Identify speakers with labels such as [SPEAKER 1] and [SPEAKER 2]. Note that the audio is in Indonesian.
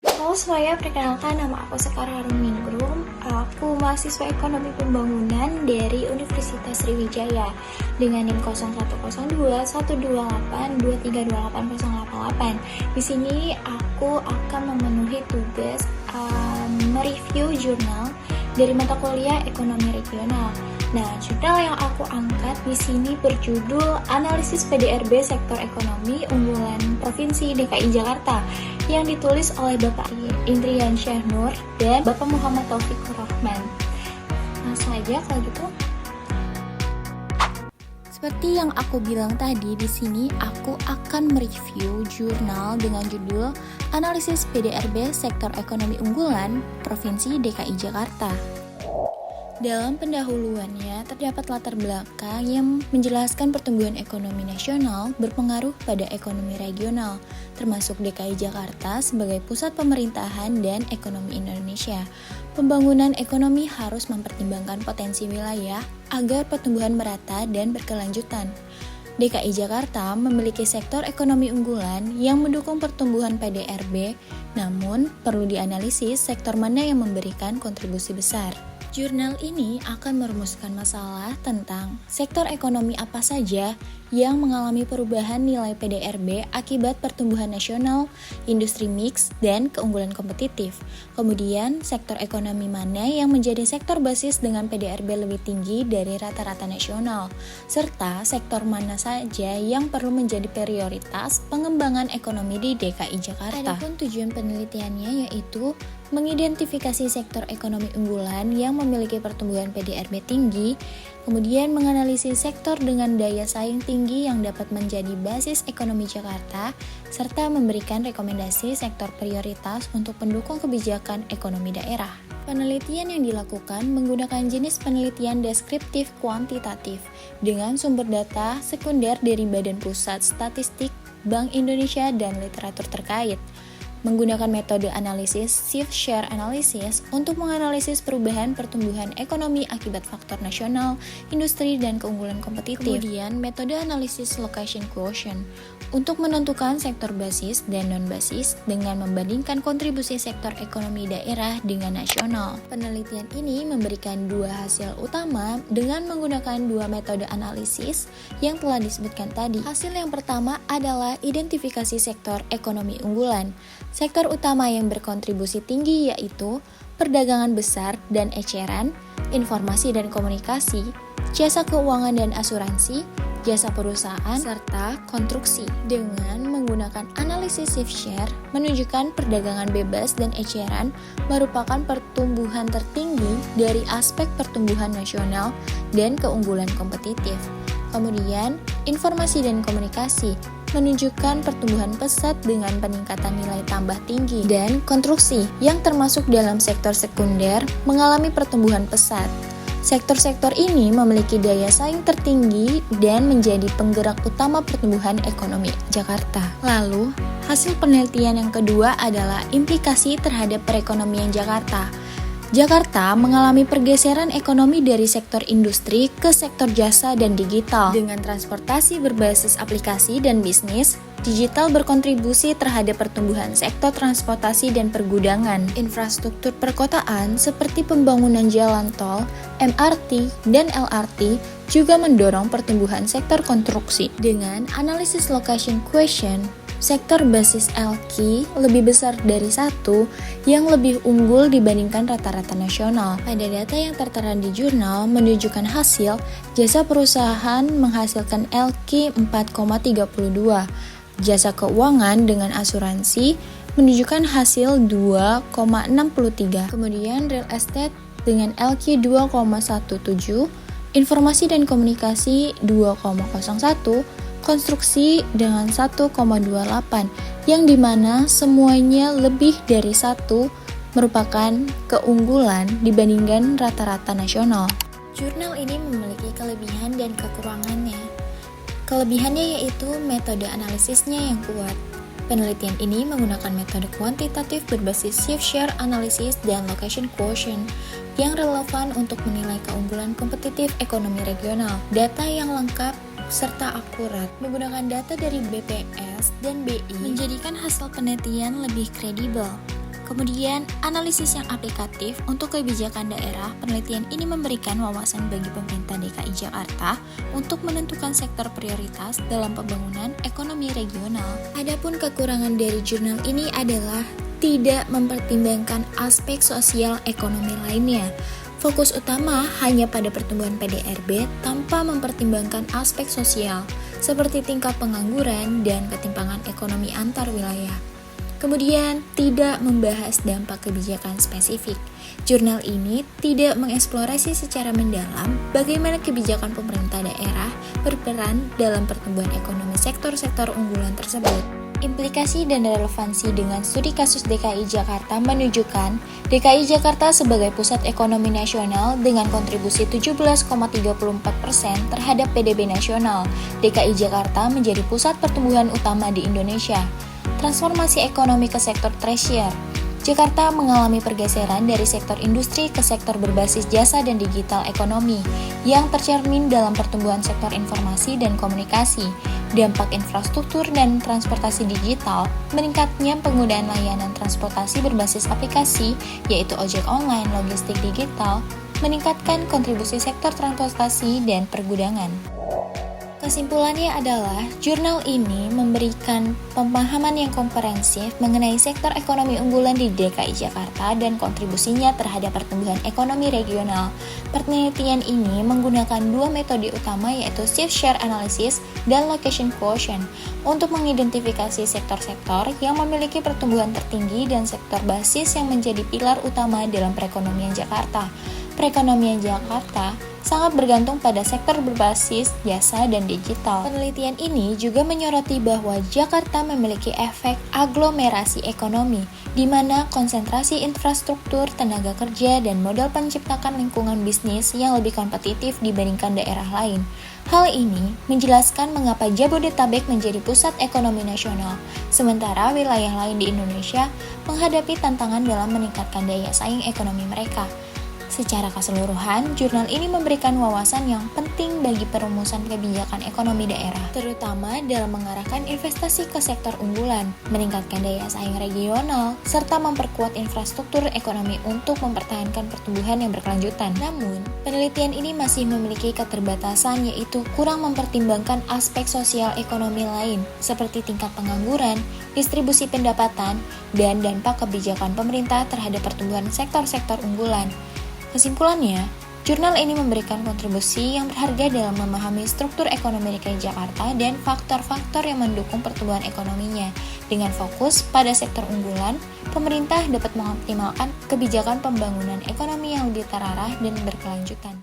[SPEAKER 1] Halo semuanya, perkenalkan nama aku Sekar Harumningrum. Aku mahasiswa Ekonomi Pembangunan dari Universitas Sriwijaya dengan NIM 01021282380888. Di sini aku akan memenuhi tugas mereview jurnal dari mata kuliah Ekonomi Regional. Nah, jurnal yang aku angkat di sini berjudul Analisis PDRB Sektor Ekonomi Unggulan Provinsi DKI Jakarta yang ditulis oleh Bapak Indrian Syahnur dan Bapak Muhammad Taufikur Rahman. Langsung aja kalau gitu. Seperti yang aku bilang tadi, di sini aku akan mereview jurnal dengan judul Analisis PDRB Sektor Ekonomi Unggulan Provinsi DKI Jakarta. Dalam pendahuluannya, terdapat latar belakang yang menjelaskan pertumbuhan ekonomi nasional berpengaruh pada ekonomi regional, termasuk DKI Jakarta sebagai pusat pemerintahan dan ekonomi Indonesia. Pembangunan ekonomi harus mempertimbangkan potensi wilayah agar pertumbuhan merata dan berkelanjutan. DKI Jakarta memiliki sektor ekonomi unggulan yang mendukung pertumbuhan PDRB, namun perlu dianalisis sektor mana yang memberikan kontribusi besar. Jurnal ini akan merumuskan masalah tentang sektor ekonomi apa saja yang mengalami perubahan nilai PDRB akibat pertumbuhan nasional, industri mix, dan keunggulan kompetitif. Kemudian, sektor ekonomi mana yang menjadi sektor basis dengan PDRB lebih tinggi dari rata-rata nasional, serta sektor mana saja yang perlu menjadi prioritas pengembangan ekonomi di DKI Jakarta. Adapun tujuan penelitiannya yaitu mengidentifikasi sektor ekonomi unggulan yang memiliki pertumbuhan PDRB tinggi, kemudian menganalisis sektor dengan daya saing tinggi yang dapat menjadi basis ekonomi Jakarta, serta memberikan rekomendasi sektor prioritas untuk pendukung kebijakan ekonomi daerah. Penelitian yang dilakukan menggunakan jenis penelitian deskriptif kuantitatif dengan sumber data sekunder dari Badan Pusat Statistik, Bank Indonesia, dan literatur terkait. Menggunakan metode analisis shift share analysis untuk menganalisis perubahan pertumbuhan ekonomi akibat faktor nasional, industri, dan keunggulan kompetitif. Kemudian, metode analisis location quotient untuk menentukan sektor basis dan non-basis dengan membandingkan kontribusi sektor ekonomi daerah dengan nasional. Penelitian ini memberikan dua hasil utama dengan menggunakan dua metode analisis yang telah disebutkan tadi. Hasil yang pertama adalah identifikasi sektor ekonomi unggulan. Sektor utama yang berkontribusi tinggi yaitu perdagangan besar dan eceran, informasi dan komunikasi, jasa keuangan dan asuransi, jasa perusahaan, serta konstruksi. Dengan menggunakan analisis shift share, menunjukkan perdagangan bebas dan eceran merupakan pertumbuhan tertinggi dari aspek pertumbuhan nasional dan keunggulan kompetitif. Kemudian, informasi dan komunikasi menunjukkan pertumbuhan pesat dengan peningkatan nilai tambah tinggi, dan konstruksi yang termasuk dalam sektor sekunder mengalami pertumbuhan pesat. Sektor-sektor ini memiliki daya saing tertinggi dan menjadi penggerak utama pertumbuhan ekonomi Jakarta. Lalu, hasil penelitian yang kedua adalah implikasi terhadap perekonomian Jakarta. Jakarta mengalami pergeseran ekonomi dari sektor industri ke sektor jasa dan digital. Dengan transportasi berbasis aplikasi dan bisnis, digital berkontribusi terhadap pertumbuhan sektor transportasi dan pergudangan. Infrastruktur perkotaan seperti pembangunan jalan tol, MRT, dan LRT juga mendorong pertumbuhan sektor konstruksi. Dengan analisis location quotient, sektor basis LQ lebih besar dari satu yang lebih unggul dibandingkan rata-rata nasional. Pada data yang tertera di jurnal menunjukkan hasil jasa perusahaan menghasilkan LQ 4,32, jasa keuangan dengan asuransi menunjukkan hasil 2,63, kemudian real estate dengan LQ 2,17, informasi dan komunikasi 2,01, konstruksi dengan 1,28, yang dimana semuanya lebih dari satu merupakan keunggulan dibandingkan rata-rata nasional. Jurnal ini memiliki kelebihan dan kekurangannya. Kelebihannya yaitu metode analisisnya yang kuat. Penelitian ini menggunakan metode kuantitatif berbasis shift share analysis dan location quotient yang relevan untuk menilai keunggulan kompetitif ekonomi regional. Data yang lengkap serta akurat. Menggunakan data dari BPS dan BI menjadikan hasil penelitian lebih kredibel. Kemudian, analisis yang aplikatif untuk kebijakan daerah. Penelitian ini memberikan wawasan bagi pemerintah DKI Jakarta untuk menentukan sektor prioritas dalam pembangunan ekonomi regional. Adapun kekurangan dari jurnal ini adalah tidak mempertimbangkan aspek sosial ekonomi lainnya. Fokus utama hanya pada pertumbuhan PDRB tanpa mempertimbangkan aspek sosial, seperti tingkat pengangguran dan ketimpangan ekonomi antar wilayah. Kemudian, tidak membahas dampak kebijakan spesifik. Jurnal ini tidak mengeksplorasi secara mendalam bagaimana kebijakan pemerintah daerah berperan dalam pertumbuhan ekonomi sektor-sektor unggulan tersebut. Implikasi dan relevansi dengan studi kasus DKI Jakarta menunjukkan DKI Jakarta sebagai pusat ekonomi nasional dengan kontribusi 17,34% terhadap PDB nasional. DKI Jakarta menjadi pusat pertumbuhan utama di Indonesia. Transformasi ekonomi ke sektor tersier. Jakarta mengalami pergeseran dari sektor industri ke sektor berbasis jasa dan digital ekonomi yang tercermin dalam pertumbuhan sektor informasi dan komunikasi, dampak infrastruktur dan transportasi digital, meningkatnya penggunaan layanan transportasi berbasis aplikasi yaitu ojek online, logistik digital, meningkatkan kontribusi sektor transportasi dan pergudangan. Kesimpulannya adalah, jurnal ini memberikan pemahaman yang komprehensif mengenai sektor ekonomi unggulan di DKI Jakarta dan kontribusinya terhadap pertumbuhan ekonomi regional. Penelitian ini menggunakan dua metode utama yaitu shift share analysis dan location quotient untuk mengidentifikasi sektor-sektor yang memiliki pertumbuhan tertinggi dan sektor basis yang menjadi pilar utama dalam perekonomian Jakarta. Perekonomian Jakarta sangat bergantung pada sektor berbasis jasa dan digital. Penelitian ini juga menyoroti bahwa Jakarta memiliki efek aglomerasi ekonomi, di mana konsentrasi infrastruktur, tenaga kerja, dan modal menciptakan lingkungan bisnis yang lebih kompetitif dibandingkan daerah lain. Hal ini menjelaskan mengapa Jabodetabek menjadi pusat ekonomi nasional, sementara wilayah lain di Indonesia menghadapi tantangan dalam meningkatkan daya saing ekonomi mereka. Secara keseluruhan, jurnal ini memberikan wawasan yang penting bagi perumusan kebijakan ekonomi daerah, terutama dalam mengarahkan investasi ke sektor unggulan, meningkatkan daya saing regional, serta memperkuat infrastruktur ekonomi untuk mempertahankan pertumbuhan yang berkelanjutan. Namun, penelitian ini masih memiliki keterbatasan yaitu kurang mempertimbangkan aspek sosial ekonomi lain, seperti tingkat pengangguran, distribusi pendapatan, dan dampak kebijakan pemerintah terhadap pertumbuhan sektor-sektor unggulan. Kesimpulannya, jurnal ini memberikan kontribusi yang berharga dalam memahami struktur ekonomi DKI Jakarta dan faktor-faktor yang mendukung pertumbuhan ekonominya. Dengan fokus pada sektor unggulan, pemerintah dapat mengoptimalkan kebijakan pembangunan ekonomi yang lebih terarah dan berkelanjutan.